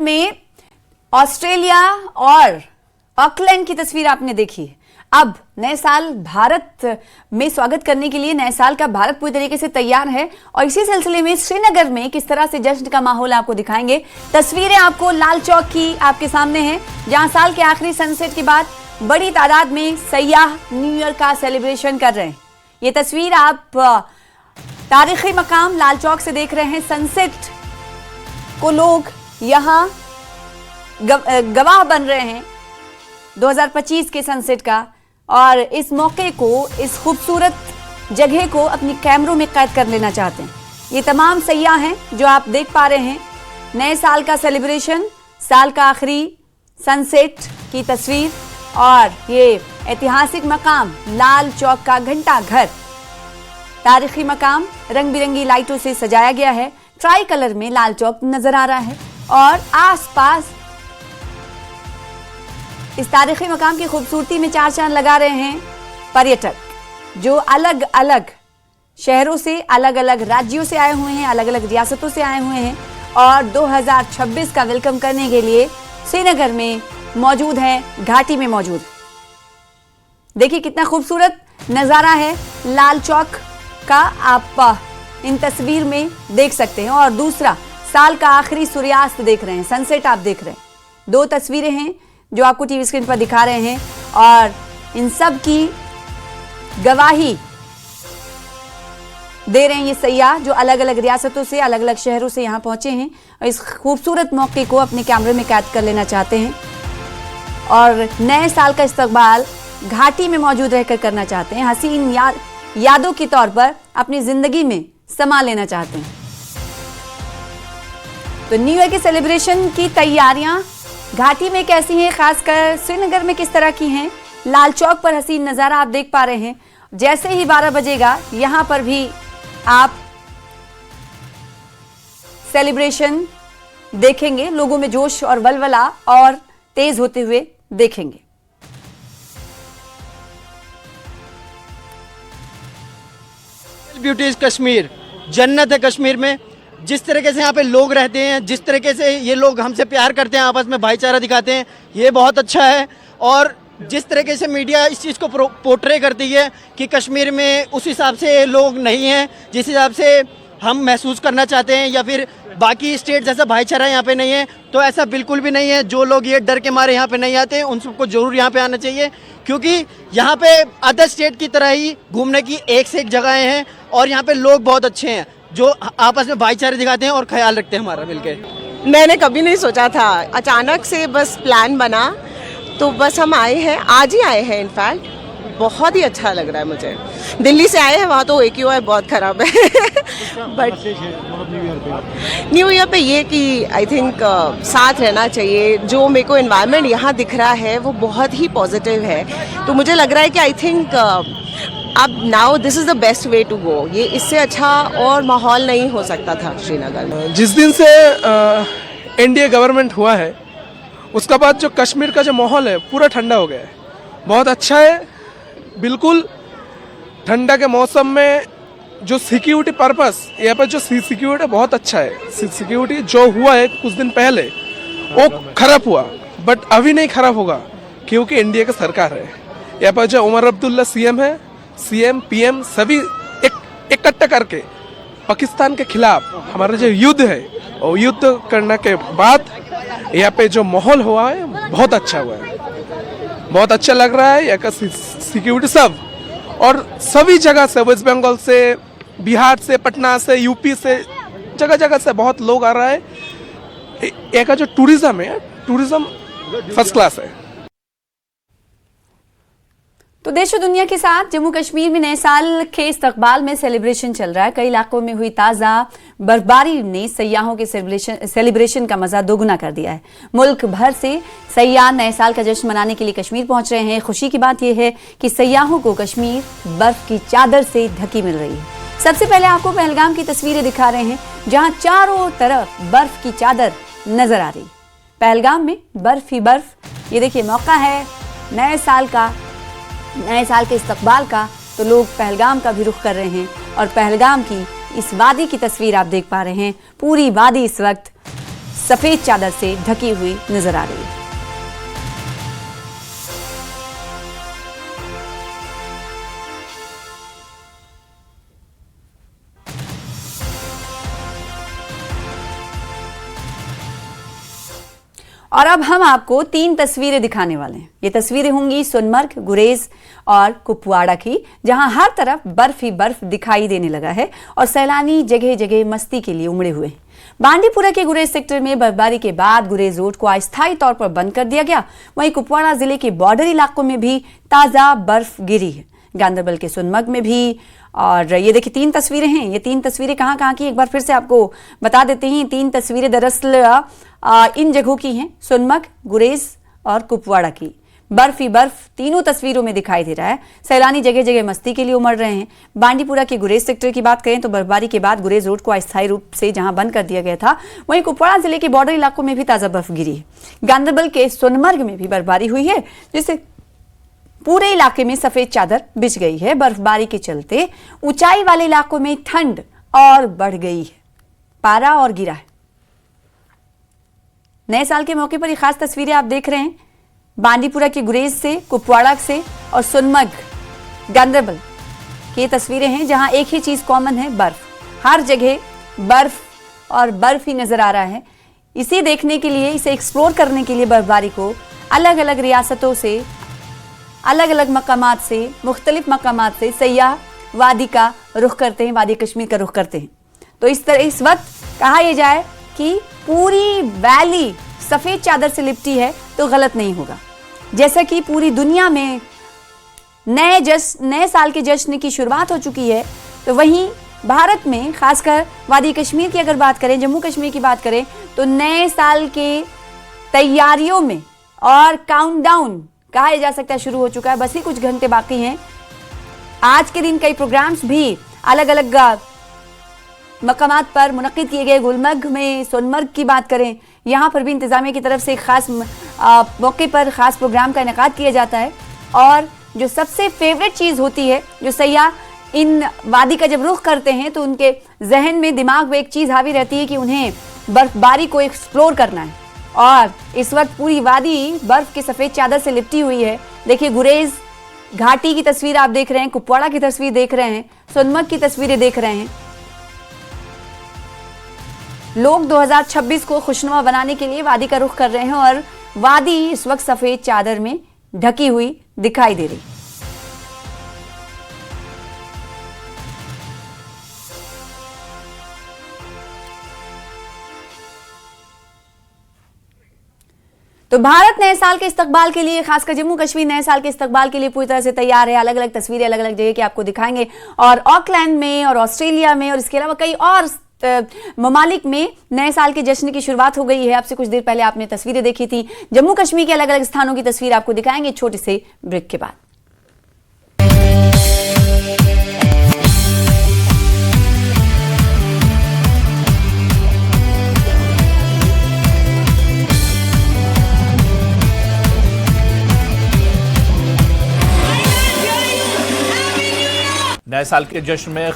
में ऑस्ट्रेलिया और ऑकलैंड की तस्वीर आपने देखी। अब नए साल भारत में स्वागत करने के लिए नए साल का भारत पूरी तरीके से तैयार है और इसी सिलसिले में श्रीनगर में किस तरह से जश्न का माहौल आपको दिखाएंगे। तस्वीरें आपको लाल चौक की आपके सामने हैं, जहां साल के आखिरी सनसेट के बाद बड़ी तादाद में सयाह न्यू ईयर का सेलिब्रेशन कर रहे हैं। ये तस्वीर आप तारीखी मकाम लाल चौक से देख रहे हैं। सनसेट को लोग यहाँ गवाह बन रहे हैं 2025 के सनसेट का, और इस मौके को, इस खूबसूरत जगह को अपनी कैमरों में कैद कर लेना चाहते हैं। ये तमाम सयाह हैं जो आप देख पा रहे हैं। नए साल का सेलिब्रेशन, साल का आखिरी सनसेट की तस्वीर, और ये ऐतिहासिक मकाम लाल चौक का घंटा घर, तारीखी मकाम रंग बिरंगी लाइटों से सजाया गया है। ट्राई कलर में लाल चौक नजर आ रहा है और आसपास इस तारीखी मकाम की खूबसूरती में चार चांद लगा रहे हैं पर्यटक, जो अलग अलग शहरों से, अलग अलग राज्यों से आए हुए हैं, अलग अलग रियासतों से आए हुए हैं और 2026 का वेलकम करने के लिए श्रीनगर में मौजूद हैं, घाटी में मौजूद। देखिए कितना खूबसूरत नज़ारा है लाल चौक का, आप इन तस्वीर में देख सकते हैं। और दूसरा, साल का आखिरी सूर्यास्त देख रहे हैं, सनसेट आप देख रहे हैं। दो तस्वीरें हैं जो आपको टीवी स्क्रीन पर दिखा रहे हैं और इन सब की गवाही दे रहे हैं ये सयाह जो अलग अलग रियासतों से, अलग अलग शहरों से यहाँ पहुंचे हैं और इस खूबसूरत मौके को अपने कैमरे में कैद कर लेना चाहते हैं और नए साल का इस्तकबाल घाटी में मौजूद रहकर करना चाहते हैं। हसीन यादों के तौर पर अपनी जिंदगी में समा लेना चाहते हैं। तो न्यू ईयर के सेलिब्रेशन की तैयारियां घाटी में कैसी हैं, खासकर श्रीनगर में किस तरह की हैं, लाल चौक पर हसीन नज़ारा आप देख पा रहे हैं। जैसे ही 12 बजेगा यहां पर भी आप सेलिब्रेशन देखेंगे, लोगों में जोश और वलवला और तेज होते हुए देखेंगे। ब्यूटी इज कश्मीर, जन्नत है कश्मीर में। जिस तरीके से यहाँ पे लोग रहते हैं, जिस तरीके से ये लोग हमसे प्यार करते हैं, आपस में भाईचारा दिखाते हैं, ये बहुत अच्छा है। और जिस तरीके से मीडिया इस चीज़ को पोर्ट्रे करती है कि कश्मीर में उस हिसाब से लोग नहीं हैं जिस हिसाब से हम महसूस करना चाहते हैं, या फिर बाकी स्टेट जैसा भाईचारा यहाँ पे नहीं है, तो ऐसा बिल्कुल भी नहीं है। जो लोग ये डर के मारे यहाँ पे नहीं आते, उन सबको जरूर यहाँ पे आना चाहिए, क्योंकि यहाँ पे अदर स्टेट की तरह ही घूमने की एक से एक जगहें हैं और यहाँ पे लोग बहुत अच्छे हैं जो आपस में भाईचारे दिखाते हैं और ख्याल रखते हैं हमारा मिलके। मैंने कभी नहीं सोचा था, अचानक से बस प्लान बना तो बस हम आए हैं, आज ही आए हैं। इनफैक्ट बहुत ही अच्छा लग रहा है मुझे। दिल्ली से आए हैं, वहाँ तो AQI बहुत ख़राब है बट न्यू ईयर पे ये कि आई थिंक साथ रहना चाहिए। जो मेरे को एनवायरनमेंट यहाँ दिख रहा है वो बहुत ही पॉजिटिव है, तो मुझे लग रहा है कि आई थिंक अब now this is the best way to go. ये इससे अच्छा और माहौल नहीं हो सकता था श्रीनगर में। जिस दिन से NDA गवर्नमेंट हुआ है उसका बाद जो कश्मीर का जो माहौल है पूरा ठंडा हो गया है, बहुत अच्छा है। बिल्कुल ठंडा के मौसम में जो सिक्योरिटी पर्पस, यहाँ पर जो सिक्योरिटी बहुत अच्छा है। सिक्योरिटी जो हुआ है कुछ दिन पहले वो खराब हुआ, बट अभी नहीं खराब होगा क्योंकि NDA की सरकार है। यहाँ पर जो उमर अब्दुल्ला CM है, CM PM सभी इकट्ठा करके पाकिस्तान के खिलाफ हमारा जो युद्ध है और युद्ध करने के बाद यहाँ पे जो माहौल हुआ है बहुत अच्छा हुआ है, बहुत अच्छा लग रहा है। यहाँ का सिक्योरिटी सब और सभी जगह से, वेस्ट बंगाल से, बिहार से, पटना से, UP से, जगह जगह से बहुत लोग आ रहा है। यहाँ का जो टूरिज्म है, टूरिज्म फर्स्ट क्लास है। तो देश और दुनिया के साथ जम्मू कश्मीर में नए साल के इस्तकबाल में सेलिब्रेशन चल रहा है। कई इलाकों में हुई ताज़ा बर्फबारी ने सयाहों के सेलिब्रेशन का मजा दोगुना कर दिया है। मुल्क भर से सयाह नए साल का जश्न मनाने के लिए कश्मीर पहुंच रहे हैं। खुशी की बात यह है कि सयाहों को कश्मीर बर्फ की चादर से ढकी मिल रही है। सबसे पहले आपको पहलगाम की तस्वीरें दिखा रहे हैं, जहाँ चारों तरफ बर्फ की चादर नजर आ रही। पहलगाम में बर्फ ही बर्फ। ये देखिए, मौका है नए साल के इस्तकबाल का, तो लोग पहलगाम का भी रुख कर रहे हैं और पहलगाम की इस वादी की तस्वीर आप देख पा रहे हैं। पूरी वादी इस वक्त सफेद चादर से ढकी हुई नजर आ रही है। और अब हम आपको 3 तस्वीरें दिखाने वाले हैं। ये तस्वीरें होंगी सोनमर्ग, गुरेज और कुपवाड़ा की, जहां हर तरफ बर्फ ही बर्फ दिखाई देने लगा है और सैलानी जगह जगह मस्ती के लिए उमड़े हुए हैं। बांदीपुरा के गुरेज सेक्टर में बर्फबारी के बाद गुरेज रोड को अस्थायी तौर पर बंद कर दिया गया। वहीं कुपवाड़ा जिले के बॉर्डर इलाकों में भी ताजा बर्फ गिरी है, गांदरबल के सोनमर्ग में भी। और ये देखिए 3 तस्वीरें हैं। ये 3 तस्वीरें कहाँ की एक बार फिर से आपको बता देते हैं। 3 तस्वीरें दरअसल इन जगहों की हैं, सोनमर्ग, गुरेज और कुपवाड़ा की। बर्फ ही बर्फ तीनों तस्वीरों में दिखाई दे रहा है। सैलानी जगह जगह मस्ती के लिए उमड़ रहे हैं। बांडीपुरा के गुरेज सेक्टर की बात करें तो बर्फबारी के बाद गुरेज रोड को अस्थायी रूप से जहां बंद कर दिया गया था, वहीं कुपवाड़ा जिले के बॉर्डर इलाकों में भी ताजा बर्फ गिरी है। गांदरबल के सोनमर्ग में भी बर्फबारी हुई है, जिससे पूरे इलाके में सफेद चादर बिछ गई है। बर्फबारी के चलते ऊंचाई वाले इलाकों में ठंड और बढ़ गई है, पारा और गिरा है। नए साल के मौके पर ये खास तस्वीरें आप देख रहे हैं, बांदीपुरा के गुरेज से, कुपवाड़ा से और सोनमर्ग, गांदरबल की ये तस्वीरें हैं, जहां एक ही चीज कॉमन है, बर्फ। हर जगह बर्फ और बर्फ ही नजर आ रहा है। इसे देखने के लिए, इसे एक्सप्लोर करने के लिए बर्फबारी को अलग अलग रियासतों से, अलग अलग मकामात से, मुख्तलिफ मकामात से सैयाह वादी का रुख करते हैं, वादी कश्मीर का रुख करते हैं। तो इस तरह इस वक्त कहा यह जाए कि पूरी वैली सफेद चादर से लिपटी है तो गलत नहीं होगा। जैसा कि पूरी दुनिया में नए साल के जश्न की शुरुआत हो चुकी है, तो वहीं भारत में खासकर वादी कश्मीर की अगर बात करें, जम्मू कश्मीर की बात करें, तो नए साल के तैयारियों में और काउंटडाउन कहा जा सकता है शुरू हो चुका है। बस ही कुछ घंटे बाकी हैं। आज के दिन कई प्रोग्राम्स भी अलग अलग मकामात पर मुनक्किद किए गए। गुलमर्ग में, सोनमर्ग की बात करें, यहाँ पर भी इंतजामिया की तरफ से एक खास मौके पर खास प्रोग्राम का इनेकाद किया जाता है। और जो सबसे फेवरेट चीज़ होती है, जो सैयाह इन वादी का जब रुख करते हैं तो उनके जहन में, दिमाग में एक चीज़ हावी रहती है कि उन्हें बर्फबारी को एक्सप्लोर करना है। और इस वक्त पूरी वादी बर्फ के सफ़ेद चादर से लिपटी हुई है। देखिए, गुरेज घाटी की तस्वीर आप देख रहे हैं, कुपवाड़ा की तस्वीर देख रहे हैं, सोनमर्ग की तस्वीरें देख रहे हैं। लोग 2026 को खुशनुमा बनाने के लिए वादी का रुख कर रहे हैं और वादी इस वक्त सफेद चादर में ढकी हुई दिखाई दे रही। तो भारत नए साल के इस्तकबाल के लिए, खासकर जम्मू कश्मीर नए साल के इस्तकबाल के लिए पूरी तरह से तैयार है। अलग अलग तस्वीरें अलग अलग जगह की आपको दिखाएंगे, और ऑकलैंड में और ऑस्ट्रेलिया में और इसके अलावा कई और ममालिक में नए साल के जश्न की शुरुआत हो गई है। आपसे कुछ देर पहले आपने तस्वीरें देखी थी। जम्मू कश्मीर के अलग अलग स्थानों की तस्वीर आपको दिखाएंगे छोटे से ब्रेक के बाद। नए साल के जश्न में